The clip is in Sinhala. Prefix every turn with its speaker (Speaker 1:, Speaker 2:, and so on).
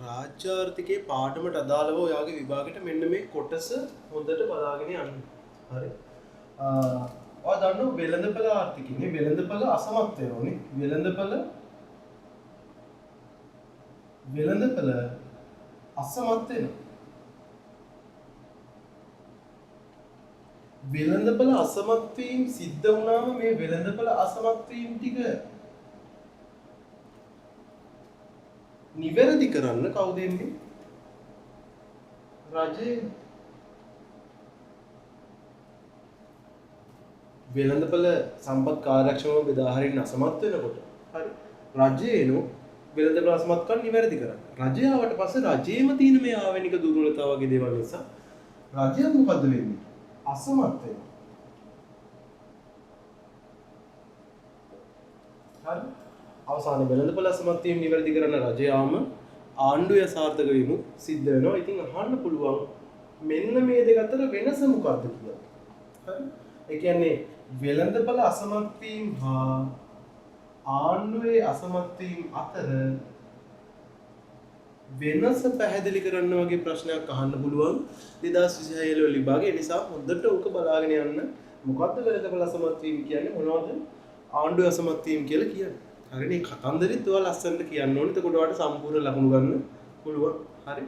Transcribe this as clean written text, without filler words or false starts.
Speaker 1: රාජ්‍ය ආර්ථිකයේ පාඩමට අදාළව ඔයාගේ විභාගෙට මෙන්න මේ කොටස හොඳට බලාගෙන යන්න. හරි. ඔයා දන්නවා වෙළඳපළ ආර්ථිකයේ වෙළඳපළ අසමත් වෙනෝනේ. වෙළඳපළ අසමත් වෙනවා. වෙළඳපළ අසමත් වීම සිද්ධ වුණාම මේ වෙළඳපළ අසමත් වීම ටික නිවැරදි කරන්න කවුද එන්නේ? රජය. වෙළඳපළ සම්පත් කාර්යක්ෂමව බෙදා හරින්න අසමත් වෙනකොට හරි රජයනෝ වෙළඳපළ අසමත්කම් නිවැරදි කරන්න. රජය ආවට පස්සේ රජයේම තියෙන මේ ආවේනික දුර්වලතා වගේ දේවල් නිසා රජය මොකද වෙන්නේ? අසමත් වෙනවා. හරි. අවසාන වෙළඳපළ අසමත් වීම නිවැරදි කරන රජයාම ආණ්ඩුවේ සාර්ථක වීම සිද්ධ වෙනවා. ඉතින් අහන්න පුළුවන් මෙන්න මේ දෙක අතර වෙනස මොකක්ද කියලා. හරි. ඒ කියන්නේ වෙළඳපළ අසමත් වීම හා ආණ්ඩුවේ අසමත් වීම අතර වෙනස පැහැදිලි කරන්න වගේ ප්‍රශ්නයක් අහන්න පුළුවන් 2026 වල විභාගයේ. නිසා හොඳට උක බලාගෙන යන්න. මොකද්ද වෙළඳපළ අසමත් වීම කියන්නේ? මොනවද ආණ්ඩුවේ අසමත් වීම කියලා කියන්නේ? හරිනේ කතන්දරෙත් ඔයාලා ලස්සනට කියන්න ඕනේ. එතකොට ඔයාලට සම්පූර්ණ ලකුණු ගන්න පුළුවන්. හරි.